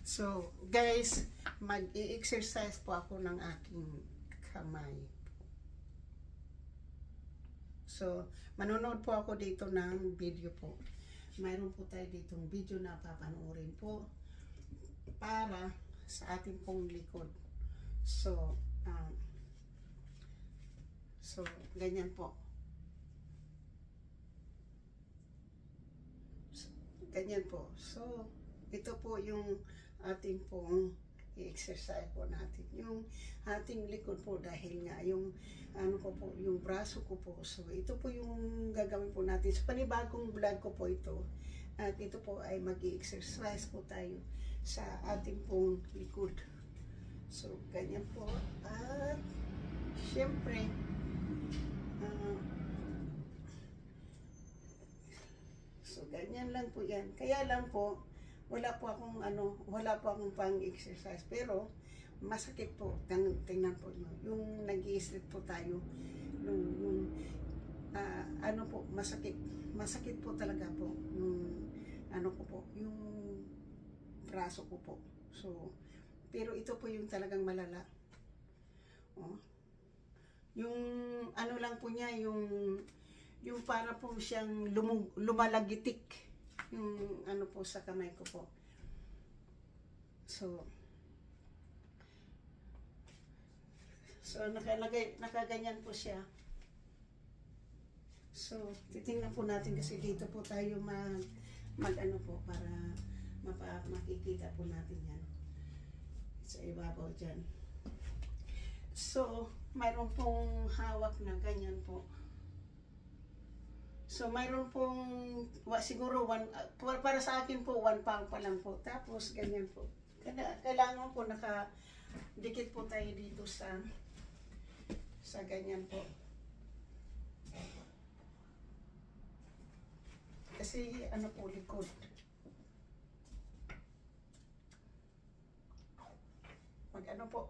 So, guys, mag-i-exercise po ako ng aking kamay. So, manonood po ako dito ng video po. Mayroon po tayo ditong video na papanoorin po para sa ating pong likod. So, ganyan po. Ganyan po. So, ito po yung ating pong i-exercise po natin. Yung ating likod po dahil nga yung yung braso ko po. So, ito po yung gagawin po natin. So, panibagong vlog ko po ito. At ito po ay mag-i-exercise po tayo sa ating pong likod. So, ganyan po. At, syempre, so, ganyan lang po yan. Kaya lang po, wala po akong pang-exercise. Pero, masakit po. Tingnan po nyo. Yung nag-i-sleep po tayo. Po, masakit. Masakit po talaga po. Yung, ko po, yung braso ko po. So, pero ito po yung talagang malala. Oh. Yung, lang po niya, yung para po siyang lumalagitik. Yung po sa kamay ko po. So nakaganyan po siya. So, titingnan po natin kasi dito po tayo po para makikita po natin yan. Sa ibabaw dyan. So, mayroon pong hawak na ganyan po. So, mayroon pong, siguro, para sa akin po, 1 pound pa lang po. Tapos, ganyan po. Kailangan po nakadikit po tayo dito sa ganyan po. Kasi, po, likod. Po.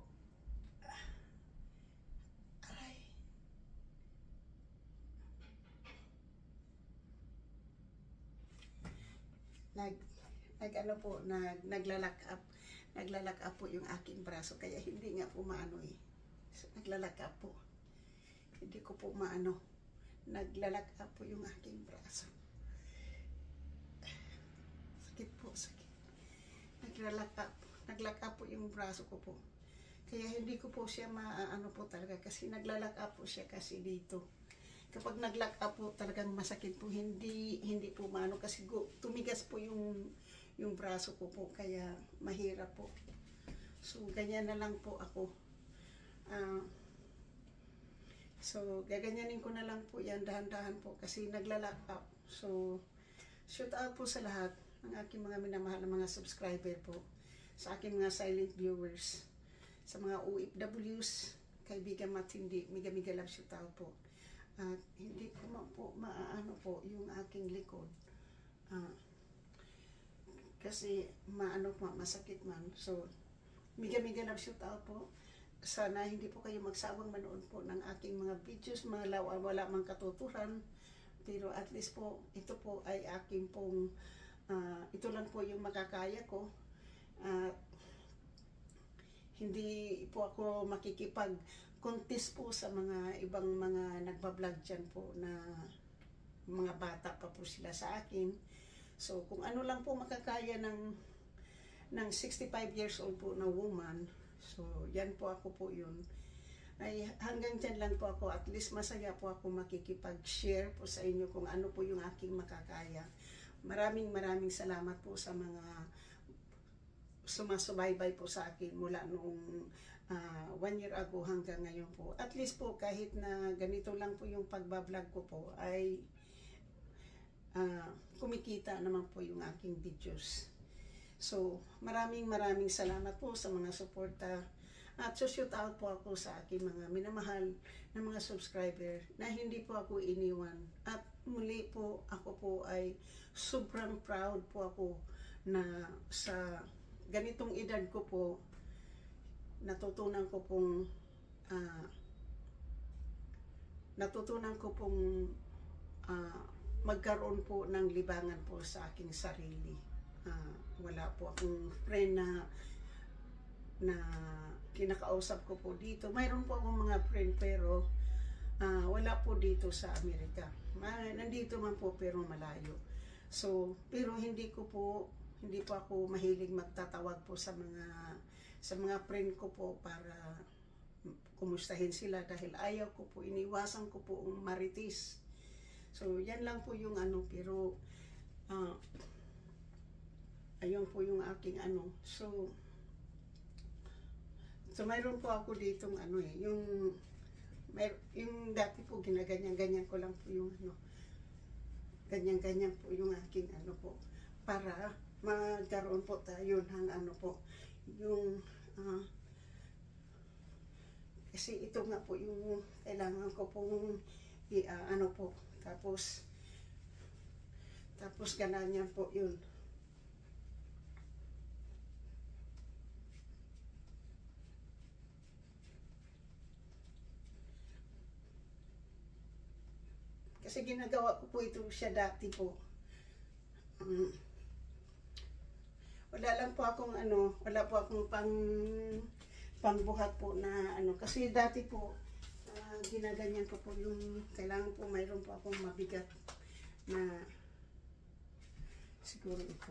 Naglalak up po yung aking braso, kaya hindi nga po maano eh. So, naglalak up po. Hindi ko po maano. Naglalak up po yung aking braso. Sakit po, sakit. Naglalak up po yung braso ko po. Kaya hindi ko po siya maano po talaga, kasi naglalak up po siya kasi dito. Kapag nag-lock up po, talagang masakit po. Hindi po maano kasi tumigas po yung braso ko po. Kaya mahirap po. So, ganyan na lang po ako. So, gaganyanin ko na lang po yan. Dahan-dahan po kasi nagla-lock up. So, shout out po sa lahat ng aking mga minamahal na mga subscriber po. Sa aking mga silent viewers. Sa mga OFWs, kaibigan matindi. Miga love shout out po. At hindi ko maano po yung aking likod. Kasi masakit man. So, miga love shout out po. Sana hindi po kayo magsawang manood po ng aking mga videos. Wala mang katuturan. Pero at least po, ito po ay aking pong, ito lang po yung makakaya ko. Hindi po ako makikipag-contest po sa mga ibang mga nagbablog dyan po na mga bata pa po sila sa akin. So, kung ano lang po makakaya ng 65 years old po na woman, so, yan po ako po yun. Ay, hanggang dyan lang po ako. At least masaya po ako makikipag-share po sa inyo kung ano po yung aking makakaya. Maraming salamat po sa mga sumasubaybay po sa akin mula noong 1 year ago hanggang ngayon po. At least po kahit na ganito lang po yung pagbablog ko po ay kumikita naman po yung aking videos. So, maraming salamat po sa mga suporta. At shout out po ako sa aking mga minamahal na mga subscriber na hindi po ako iniwan. At muli po ako po ay sobrang proud po ako na sa ganitong edad ko po, natutunan ko pong magkaroon po ng libangan po sa aking sarili. Wala po akong friend na kinakausap ko po dito. Mayroon po akong mga friend pero wala po dito sa Amerika. Nandito man po pero malayo. So, pero hindi po ako mahilig magtatawag po sa mga friend ko po para kumustahin sila dahil ayaw ko po, iniwasan ko po ang maritis. So, yan lang po yung pero ayun po yung aking So, mayroon po ako ditong yung dati po ginaganyan-ganyan ko lang po yung ganyan-ganyan po yung aking po para magkaroon po tayo ng po yung kasi ito nga po yung kailangan ko pong po tapos ganyan po yun. Kasi ginagawa ko po ito siya dati po. Wala lang po akong wala po akong pangbuhat po na kasi dati po ginaganyan ko po yung kailangan po mayroon po akong mabigat na siguro ito.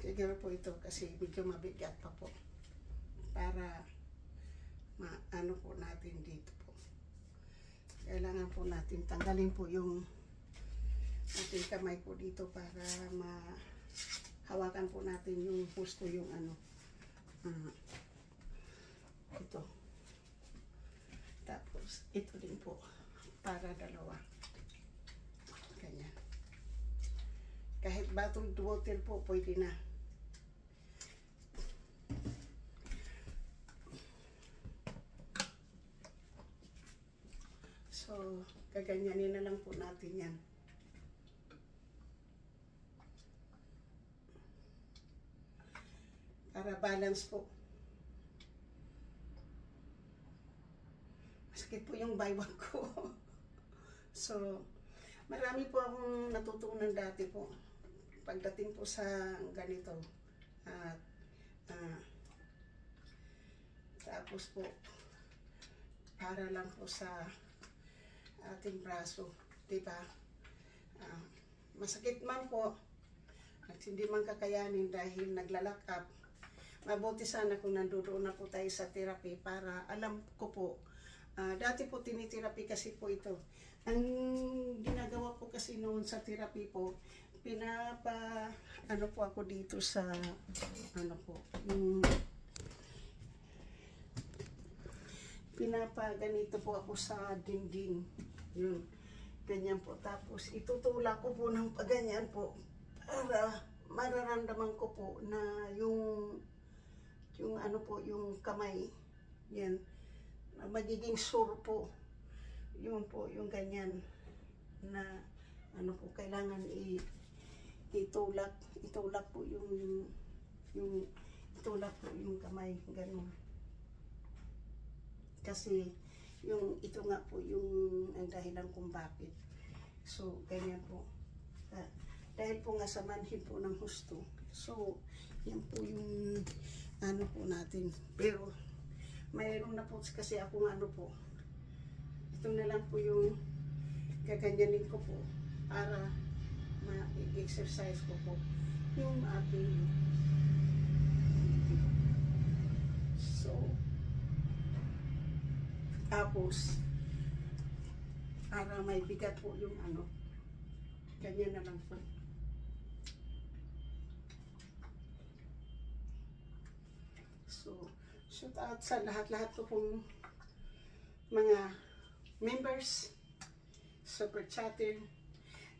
Siguro po ito kasi medyo mabigat pa po para po natin dito po. Kailangan po natin tanggalin po yung ating kamay po dito para mahawakan po natin yung husto yung ito. Tapos ito din po para dalawa. Ganyan. Kahit bottled water po pwede na. So, gaganyanin na lang po natin yan. Para balance po. Masakit po yung baywang ko. So, marami po akong natutunan dati po. Pagdating po sa ganito. At, tapos po, para lang po sa ating braso, diba? Masakit man po at hindi man kakayanin dahil naglalak up. Mabuti sana kung nandoon na po tayo sa therapy para alam ko po. Dati po tinitherapy kasi po ito. Ang ginagawa po kasi noon sa therapy po, po ako dito sa yung pinapaganito po ako sa dingding. Yun. Ganyan po. Tapos itutulak ko po ng paganyan po para mararamdaman ko po na yung yung kamay. Yan. Magiging sore po. Yun po, yung ganyan na po kailangan itulak po yung itulak po yung kamay, ganun. Kasi yung ito nga po yung ang dahilan kung bakit. So, ganyan po. Dahil po nga sa manhid po ng husto. So, yan po yung po natin. Pero, mayroon na po kasi akong po. Ito na lang po yung gaganyanin ko po para ma-exercise ko po yung ating. So, tapos, para may bigat po yung ganyan na lang po. So, shout out sa lahat-lahat ko pong mga members, super chatter,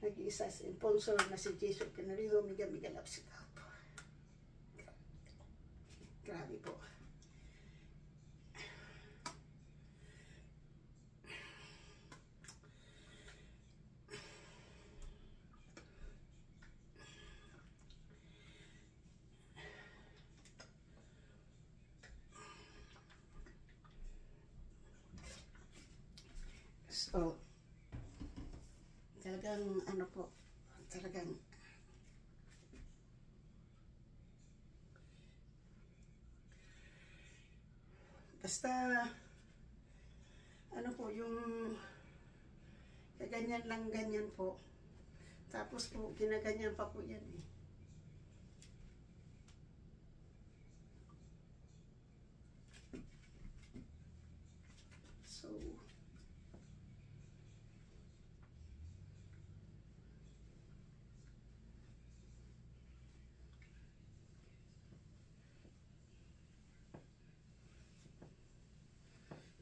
nag-iisa sponsor na si Jason Canarido, Miga Lapsikap. Grabe po. So, talagang ano po, talagang basta ano po yung ganyan lang ganyan po. Tapos po ginaganyan pa po yan eh. So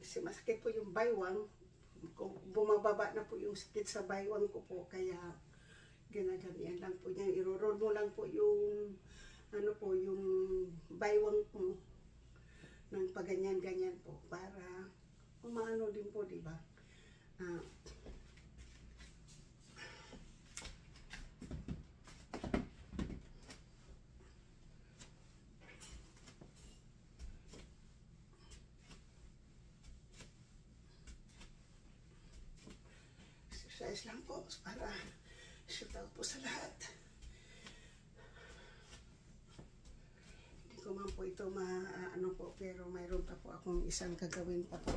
kasi masakit po yung baywang, kung bumababa na po yung sakit sa baywang ko po, kaya ginaganyan lang po niya. Iro-roll mo lang po yung ano po, yung baywang mo ng paganyan-ganyan po para umaano din po, di ba? Exercise lang po para shoot out po sa lahat. Hindi ko man po ito ano po, pero mayroon pa po akong isang gagawin pa po.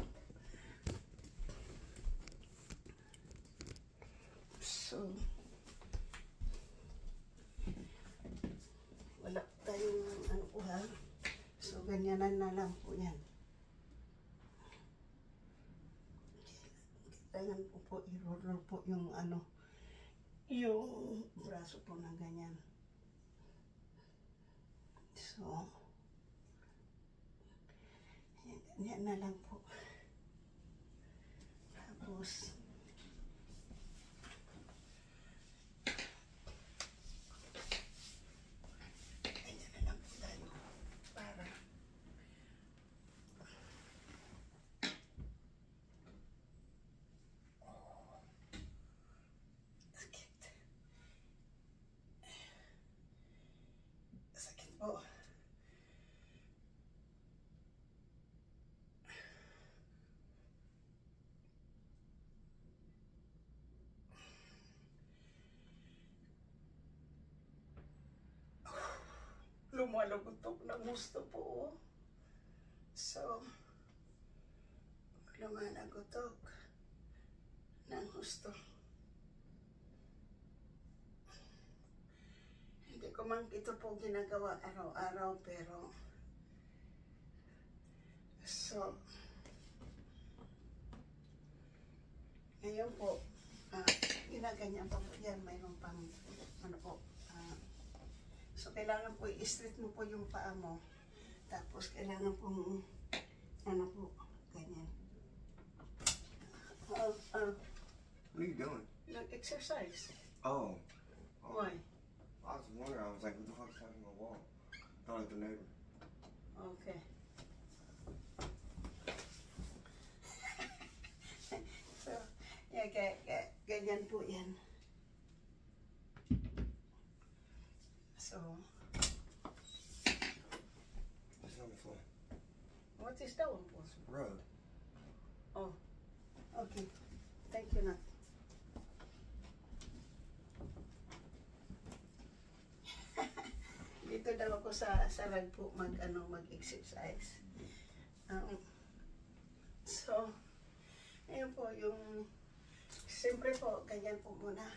So wala tayong ano po ha. So ganyanan na lang po yan. Kailangan po po i-roll po yung ano, yung braso po ng ganyan. So yan na lang po. Tapos ganyan na lang po tayo para sakit po. Lumalagotok na gusto po. So, lumalagotok ng gusto. Hindi ko man ito po ginagawa araw-araw, pero so, ngayon po, ginaganyan pa po yan. Mayroon pang, ano po, so kailangan po i-straight mo po yung paa mo. Tapos kailangan pong, ano po, ganyan. What are you doing? Nag-exercise. Oh. Why? I was wondering. I was like, what the fuck's happening on the wall? Thought like the neighbor. Okay. So, yeah, ganyan po yan. So, What's on the floor? what is that one po? Rug. Oh, okay. Thank you, Nat. Dito daw ako sa rag po mag-exercise. So, ayun po yung, siyempre po, ganyan po muna.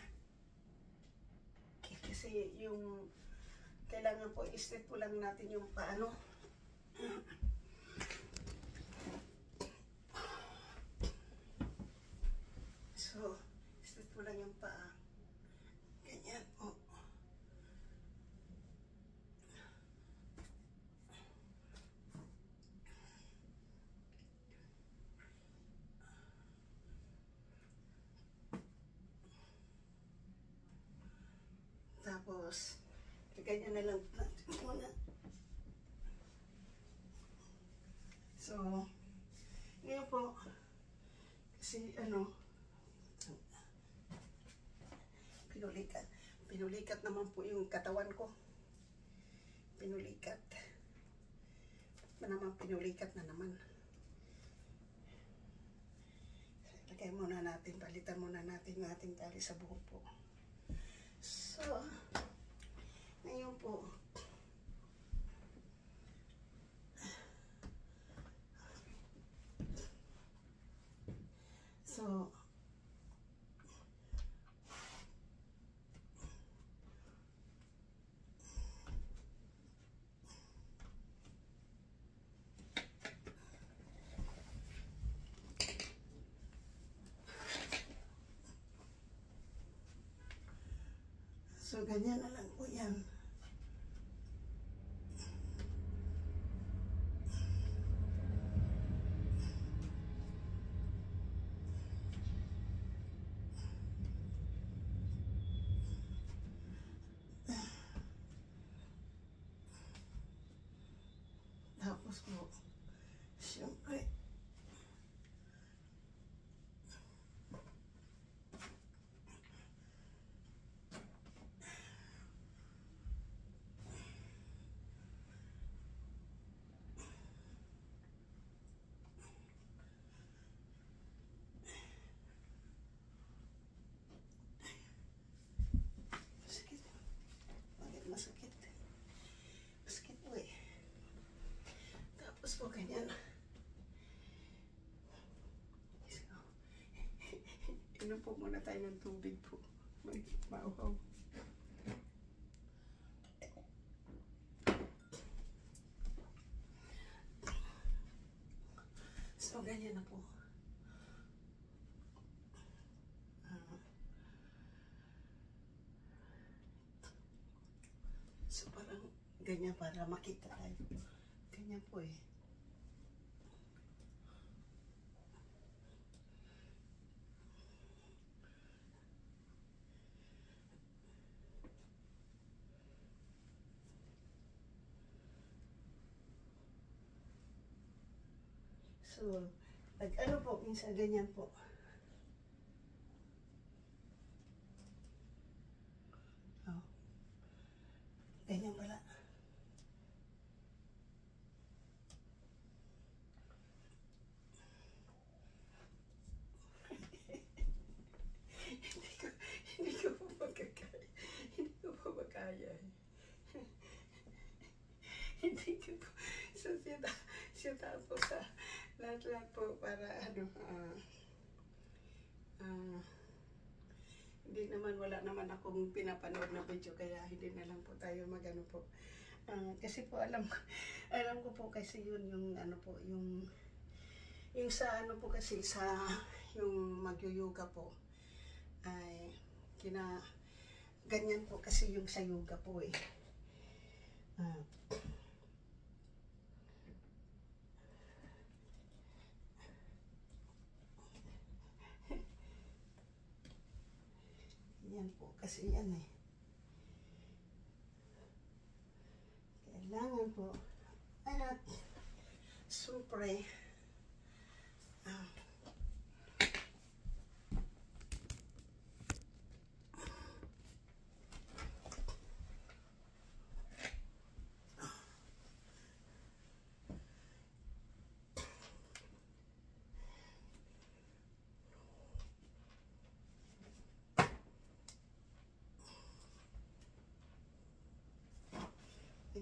Kasi yung, kailangan po, i-straight po lang natin yung paano. So, straight po lang yung paa. Ganyan po. Tapos, ganyan na lang natin muna. So, ngayon po, kasi pinulikat naman po yung katawan ko. Pinulikat na naman. Lagay muna natin, palitan muna natin na nating tali sa buhok po. So, ngayon po, so ganyan na lang po yan. Tapos po, siyempre, masakit. Bakit masakit? Masakit po eh. Tapos po ganyan. Inom po muna tayo ng tubig po. Mauhaw. So ganyan na po. So parang ganyan para makita tayo. Ganyan po eh. So, pag ano po, minsan ganyan po. Oh. Ganyan pala. Hindi ko po magkakaya. Hindi ko po makaya. Hindi ko po. So, siya tapos sa lahat-lahat po para ano, hindi naman, wala naman akong pinapanood na video, kaya hindi na lang po tayo magano po. Kasi po alam ko po kasi yun yung ano po, yung sa ano po kasi sa yung magyo-yoga po ay ganyan po kasi yung sa yoga po eh. Yan po kasi yan eh. Kailangan po at supre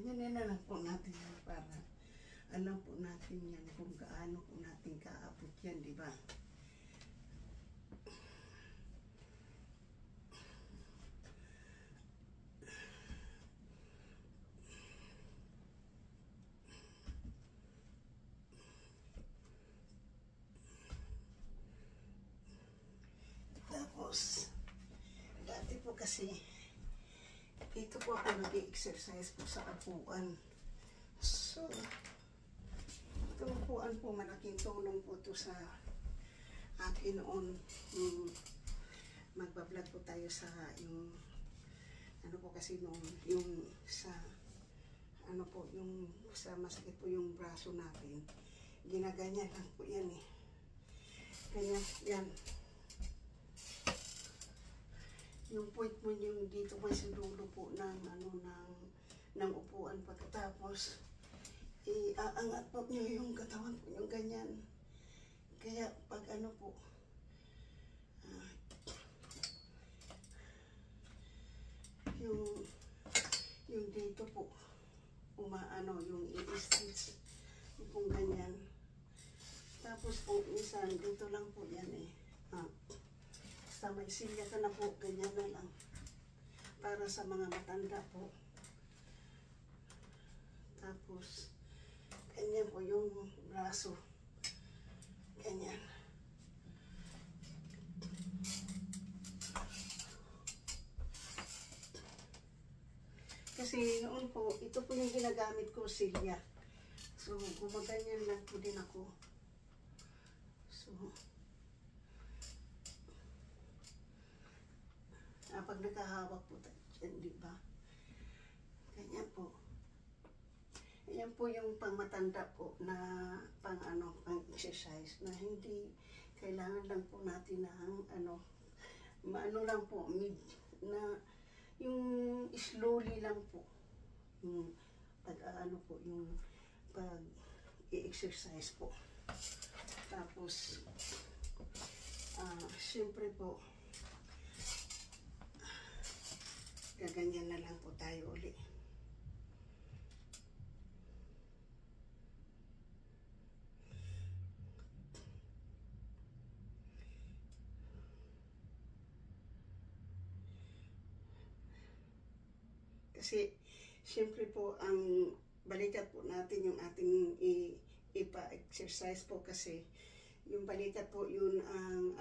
ganyan na lang po natin yan para alam po natin yan kung gaano po natin kaabot yan, di ba? Tapos, dati po kasi dito po ako nag-exercise po sa upuan. So, itong upuan po, malaking tulong po ito sa akin noon. Magbablog po tayo sa yung, ano po kasi noon, yung sa, ano po, yung sa masakit po yung braso natin. Ginaganyan lang po yan eh. Kaya, yan. Yung point mo yung dito may sa dulo po ng ano ng upuan, pagkatapos iaangat po niyo yung katawan po yung ganyan. Kaya pag ano po dito po, umaano, yung i-stitch, kung ganyan. Tapos po, minsan, dito lang po yan eh. Basta may silya ka na po, ganyan na lang. Para sa mga matanda po. Tapos, ganyan po yung braso. Ganyan. Kasi noon po, ito po yung ginagamit ko, silya. So, gumaganyan lang po din ako. So, pag nakahawak po tayo dyan, di ba? Ganyan po. Yan po yung pangmatanda po na pang exercise na hindi kailangan lang po natin na maano lang po, na yung slowly lang po. Yung yung pag i-exercise po. Tapos, siyempre po, gaganyan na lang po tayo uli. Kasi, siyempre po, ang balikat po natin yung ating ipa-exercise po kasi yung balikat po, yun ang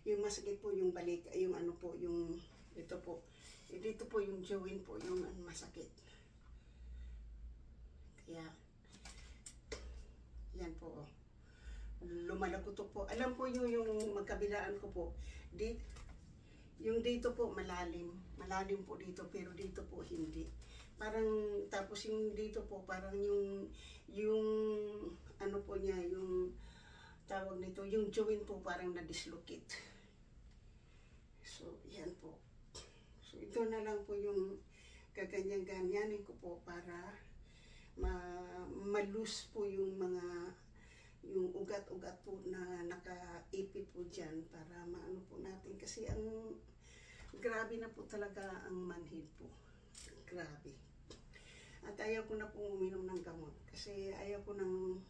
yung masakit po yung balikat, yung yung dito po yung joint po, yung masakit. Kaya, yan po. Lumalagotok po. Alam po yung magkabilaan ko po, yung dito po malalim po dito, pero dito po hindi. Parang, tapos yung dito po, parang yung po niya, yung tawag nito, yung joint po parang na-dislocate. So, yan po. So, ito na lang po yung gaganyan-ganyanin ko po para malus po yung ugat-ugat po na nakaipit po dyan para maano po natin. Kasi grabe na po talaga ang manhid po. Grabe. At ayaw ko na po uminom ng gamot. Kasi ayaw ko nang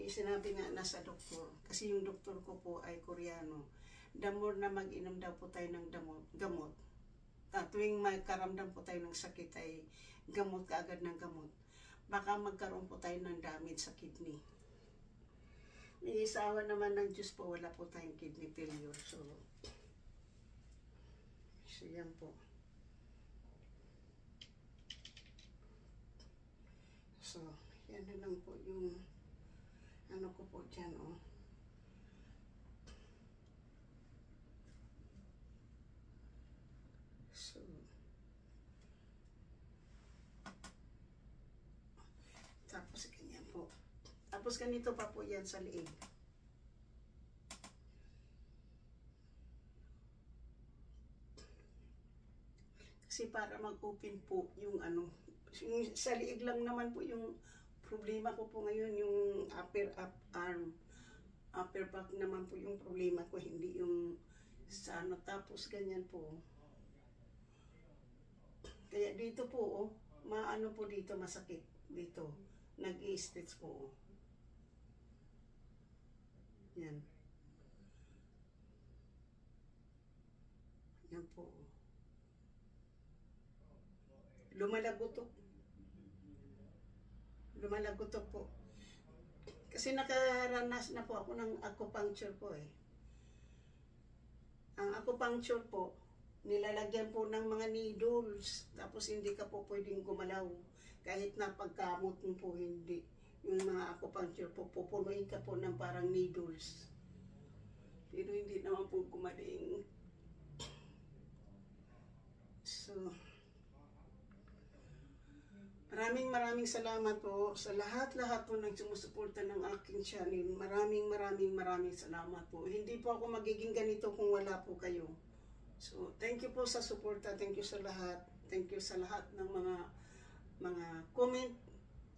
sinabi nga na sa doktor. Kasi yung doktor ko po ay Koreano. The more na mag-inom daw po tayo ng gamot. Tuwing may karamdam po tayo ng sakit ay gamot kaagad ng gamot. Baka magkaroon po tayo ng damage sa kidney. Isawa naman ng Diyos po, wala po tayong kidney failure. So yan po. So, yan na lang po yung ko po dyan, oh. So, tapos ganyan po. Tapos ganito pa po yan sa liig. Kasi para mag-open po yung yung sa liig lang naman po yung problema ko po ngayon, yung upper arm. Upper back naman po yung problema ko, hindi yung sa tapos ganyan po. Kaya dito po, oh, maano po dito, masakit dito. Nag-i-stretch po, oh. Yan. Yan po, oh. Lumalagotok po. Kasi nakaranas na po ako ng acupuncture po eh. Ang acupuncture po, nilalagyan po ng mga needles. Tapos hindi ka po pwedeng gumalaw. Kahit na pagkamot mo po, hindi. Yung mga acupuncture po, pupunuin ka po ng parang needles. Pero hindi naman po gumaling. So, maraming salamat po sa lahat-lahat po ng sumusuporta ng aking channel. Maraming salamat po. Hindi po ako magiging ganito kung wala po kayo. So, thank you po sa suporta. Thank you sa lahat. Thank you sa lahat ng mga comment.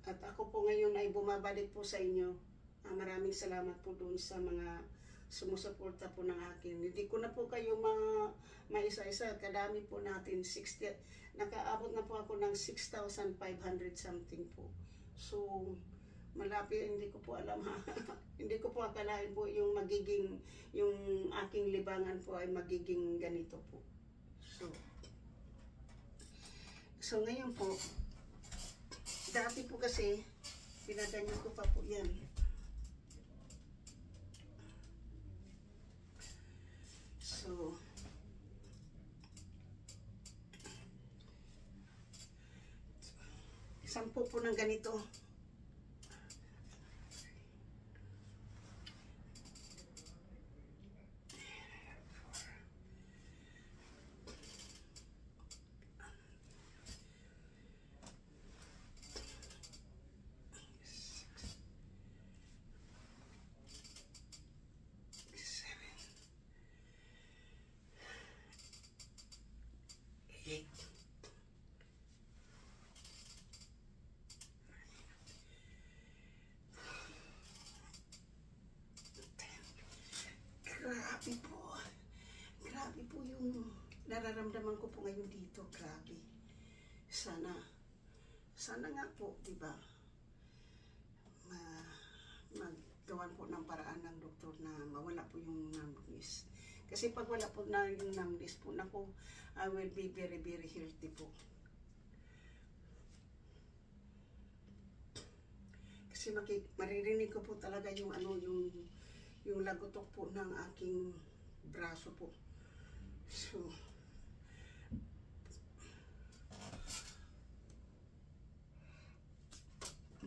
At ako po ngayon ay bumabalik po sa inyo. Maraming salamat po doon sa mga sumusuporta po ng akin. Hindi ko na po kayo maisa-isa. Kadami po natin, 60, nakaabot na po ako ng 6,500 something po. So, malapit, hindi ko po alam ha. Hindi ko po akalain po yung magiging, yung aking libangan po ay magiging ganito po. So ngayon po, dati po kasi, pinaganyan ko pa po yan. So, sampu po ng ganito. Grabe po yung nararamdaman ko po ngayon dito. Grabe. Sana nga po, di ba, maggawan po ng paraan ng doktor na mawala po yung numbness. Kasi pag wala po na yung numbness po, naku, I will be very, very healthy po. Kasi maririnig ko po talaga yung yung lagotok po ng aking braso po. So,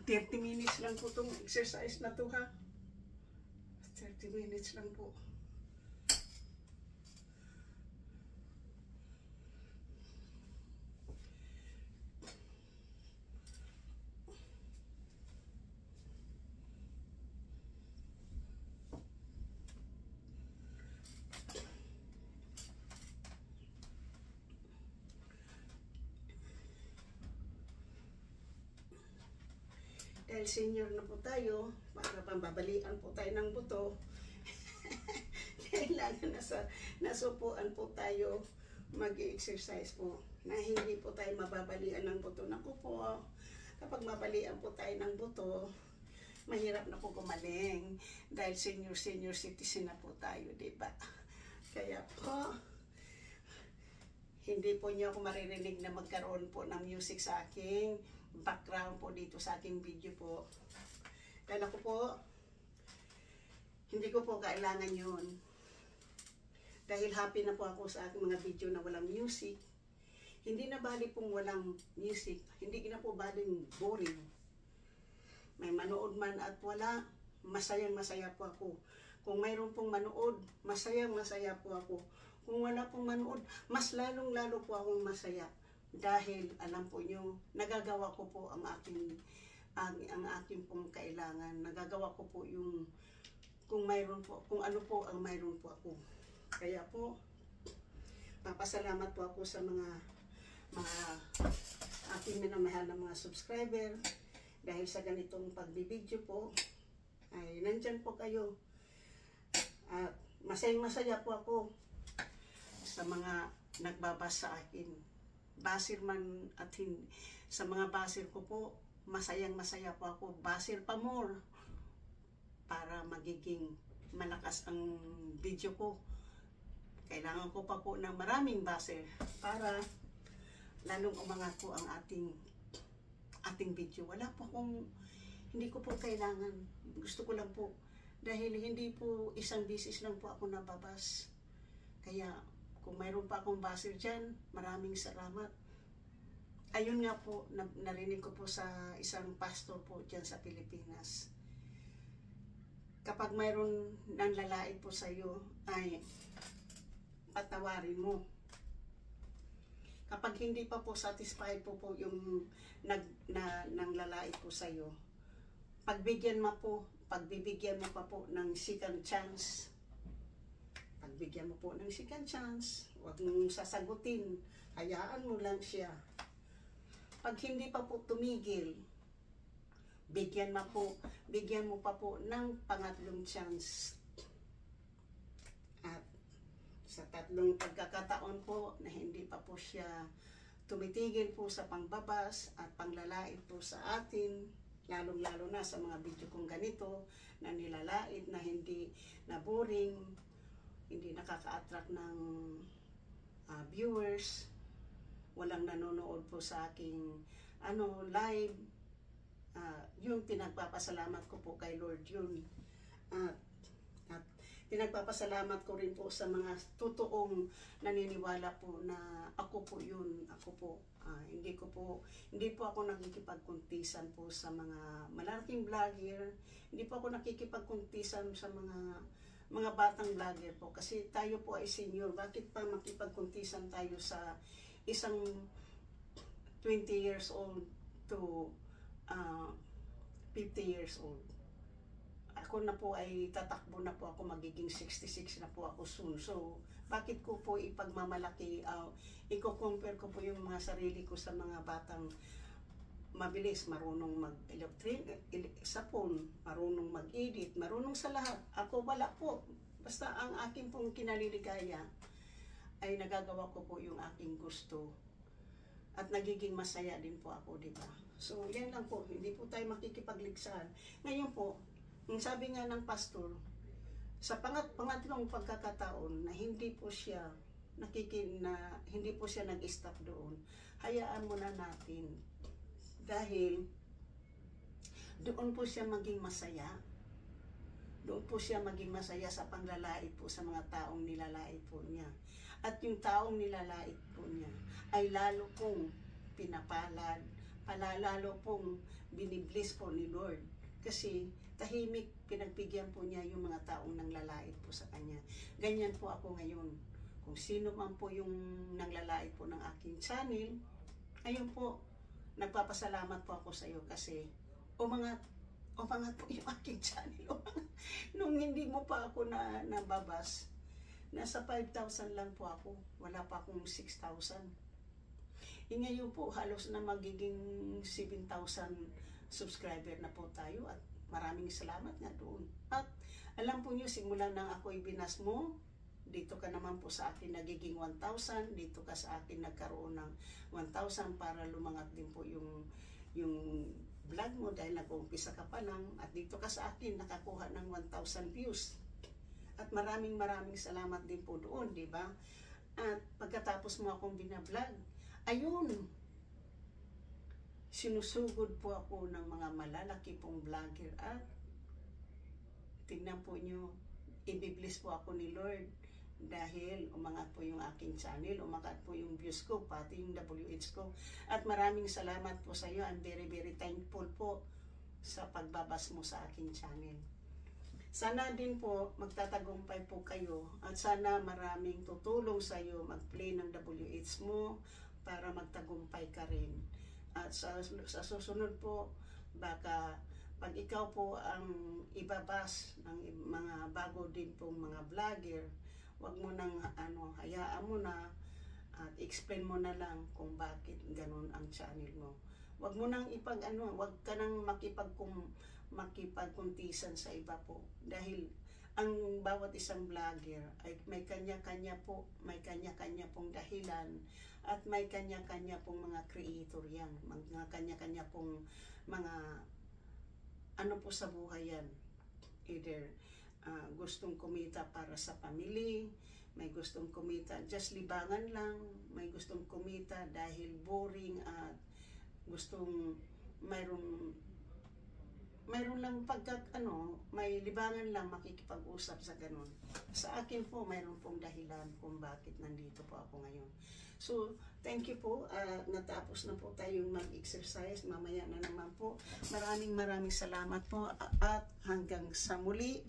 30 minutes lang po itong exercise na to ha. 30 minutes lang po. Dahil senior na po tayo, para pambabalian po tayo ng buto, kailangan nasupuan po tayo mag-exercise po, na hindi po tayo mababalian ng buto. Naku po, kapag mabalian po tayo ng buto, mahirap na po gumaling, dahil senior citizen na po tayo, diba? Kaya po, hindi po niyo ako maririnig na magkaroon po ng music sa aking background po dito sa aking video po. Dahil ako po, hindi ko po kailangan yun. Dahil happy na po ako sa aking mga video na walang music. Hindi na bali pong walang music. Hindi na po baling boring. May manood man at wala, masayang-masaya po ako. Kung mayroon pong manood, masayang-masaya po ako. Kung wala pong manood, mas lalong-lalo po akong masaya. Dahil alam po nyo, nagagawa ko po ang aking pong kailangan. Nagagawa ko po yung kung ano po ang mayroon po ako. Kaya po, papasalamat po ako sa mga aking minamahal na mga subscriber. Dahil sa ganitong pagbibideo po, ay nandyan po kayo. At masayang-masaya po ako sa mga nagbabasa sa akin. Basir man at hindi. Sa mga basir ko po, masayang-masaya po ako. Basir pa more para magiging malakas ang video ko. Kailangan ko pa po ng maraming basir para lalong umangat po ang ating video. Wala po hindi ko po kailangan. Gusto ko lang po. Dahil hindi po isang bisis lang po ako nababas. Kaya kung mayroon pa akong basir dyan, maraming salamat. Ayun nga po, narinig ko po sa isang pastor po dyan sa Pilipinas. Kapag mayroon nanlalait po sa iyo, ay patawarin mo. Kapag hindi pa po satisfied po yung nanglalait po sa iyo, pagbibigyan mo pa po ng second chance. Pagbigyan mo po ng second chance, huwag mong sasagutin, hayaan mo lang siya. Pag hindi pa po tumigil, bigyan mo pa po ng pangatlong chance. tatlong pagkakataon po na hindi pa po siya tumitigil po sa pangbabas at panglalait po sa atin, lalong-lalo na sa mga video kong ganito na nilalait na hindi na boring, hindi nakaka-attract ng viewers, walang nanonood po sa aking live. Yung pinagpapasalamat ko po kay Lord yun. At pinagpapasalamat ko rin po sa mga totoong naniniwala po na ako po yun. Ako po, hindi po ako nakikipagkuntisan po sa mga malalaking vlogger. Hindi po ako nakikipagkuntisan sa mga batang vlogger po. Kasi tayo po ay senior. Bakit pa makipagkuntisan tayo sa isang 20 years old to 50 years old? Ako na po ay tatakbo na po ako, magiging 66 na po ako soon. So, bakit ko po ipagmamalaki, i-compare ko po yung mga sarili ko sa mga batang mabilis, marunong mag-electric, sapon, marunong mag-edit, marunong sa lahat. Ako wala po. Basta ang aking pong kinaliligaya ay nagagawa ko po yung aking gusto. At nagiging masaya din po ako, di ba? So, yan lang po. Hindi po tayo makikipagligsahan. Ngayon po, yung sabi nga ng pastor, sa pangatlong pagkakataon na hindi po siya hindi po siya nag-stop doon, hayaan muna natin. Dahil doon po siya maging masaya. Doon po siya maging masaya sa panglalait po sa mga taong nilalait po niya. At yung taong nilalait po niya ay lalo pong pinapalad, lalo pong binibless po ni Lord. Kasi tahimik, pinagbigyan po niya yung mga taong nanglalait po sa kanya. Ganyan po ako ngayon. Kung sino man po yung nanglalait po ng aking channel, ayun po, nagpapasalamat po ako sa iyo kasi umangat po yung aking channel. Nung hindi mo pa ako nababas, nasa 5,000 lang po ako. Wala pa akong 6,000. Ngayon po, halos na magiging 7,000 subscriber na po tayo at maraming salamat nga doon. At alam po nyo, simula nang ako'y binas mo, dito ka naman po sa akin nagiging 1,000, dito ka sa akin nagkaroon ng 1,000 para lumangat din po yung vlog mo dahil nag-uumpisa ka pa lang, at dito ka sa akin nakakuha ng 1,000 views. At maraming salamat din po doon, di ba? At pagkatapos mo akong binablog, ayun, sinusugod po ako ng mga malalaki pong vlogger at tingnan po nyo, ibibless po ako ni Lord dahil umangat po yung aking channel, umangat po yung views ko, pati yung WH ko. At maraming salamat po sa iyo. I'm very thankful po sa pagbabas mo sa aking channel. Sana din po magtatagumpay po kayo at sana maraming tutulong sa iyo mag-play ng WH mo para magtagumpay ka rin. At sa susunod po, baka pag ikaw po ang ibabas ng mga bago din pong mga vlogger, wag mo nang hayaan mo na at explain mo na lang kung bakit ganun ang channel mo. Wag mo nang wag ka nang makipagkuntisan sa iba po. Dahil ang bawat isang vlogger ay may kanya-kanya pong dahilan at may kanya-kanya pong mga creator yan. Mga kanya-kanya pong mga po sa buhay yan. Either gustong kumita para sa family, may gustong kumita just libangan lang, may gustong kumita dahil boring at gustong mayroon lang may libangan lang makikipag-usap sa ganun. Sa akin po, mayroon pong dahilan kung bakit nandito po ako ngayon. So, thank you po. Natapos na po tayong mag-exercise. Mamaya na naman po. Maraming salamat po. At hanggang sa muli,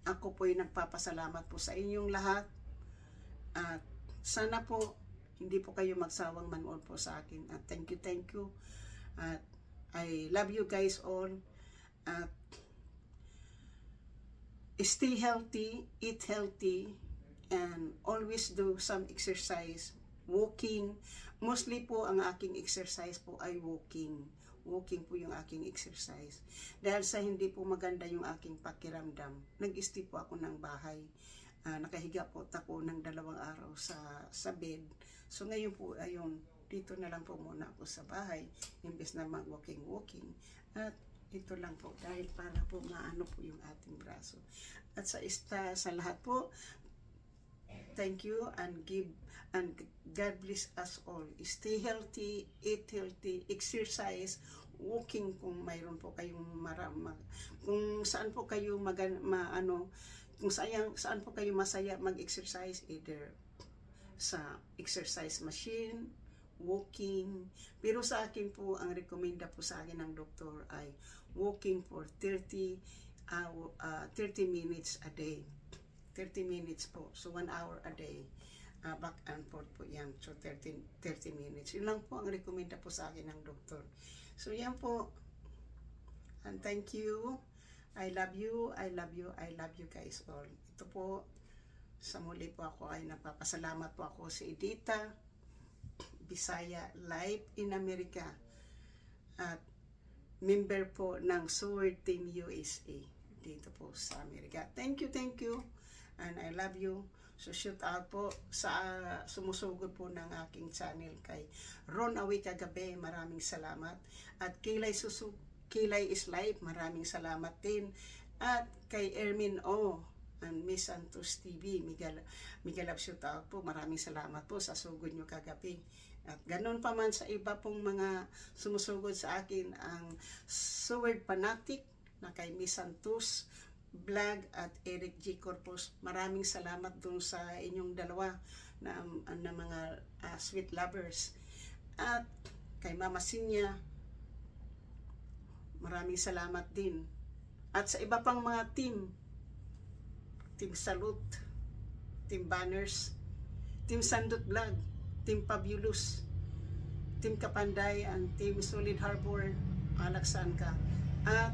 ako po'y nagpapasalamat po sa inyong lahat. At sana po, hindi po kayo magsawang manood po sa akin. At thank you. At I love you guys all. At stay healthy, eat healthy, and always do some exercise, walking. Mostly po ang aking exercise po ay walking. Walking po yung aking exercise. Dahil sa hindi po maganda yung aking pakiramdam, nag-stay po ako ng bahay. nakahiga po ako ng 2 araw sa bed. So ngayon po, ayun, dito na lang po muna ako sa bahay, imbes na mag-walking. At ito lang po, dahil para po maano po yung ating braso. At sa lahat po, thank you and God bless us all. Stay healthy, eat healthy, exercise, walking kung mayroon po kayong kung saan po kayo kung saan po kayo masaya mag-exercise, either sa exercise machine, walking. Pero sa akin po, ang recommenda po sa akin ng doktor ay walking for 30 minutes a day. 30 minutes po. So 1 hour a day. Back and forth po yan. So 30 minutes. Yun lang po ang recommenda po sa akin ng doktor. So yan po. And thank you. I love you guys all. Ito po, sa muli po ako ay napapasalamat po ako si Edita Bisaya Live in America at member po ng Sword Team USA dito po sa Amerika. Thank you and I love you. So shout out po sa sumusugod po ng aking channel kay Ron Awi Kagabi, maraming salamat. At Kilay is Life, maraming salamat din. At kay Ermin O and Miss Santos TV, Miguel shout out po, maraming salamat po sa sugod nyo kagabi. At ganun pa man sa iba pong mga sumusugod sa akin, ang Sword Fanatic na kay Miss Santos Vlog at Eric G. Corpus, maraming salamat dun sa inyong dalawa na mga sweet lovers. At kay Mama Sinya, maraming salamat din. At sa iba pang mga Team Salute, Team Banners, Team Sandot Vlog, Team Fabulous, Team Kapanday, and Team Solid Harbor, Alaksanka, at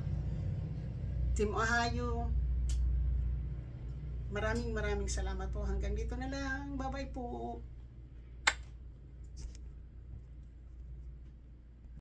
Team Ohio. Maraming salamat po. Hanggang dito na lang. Bye-bye po.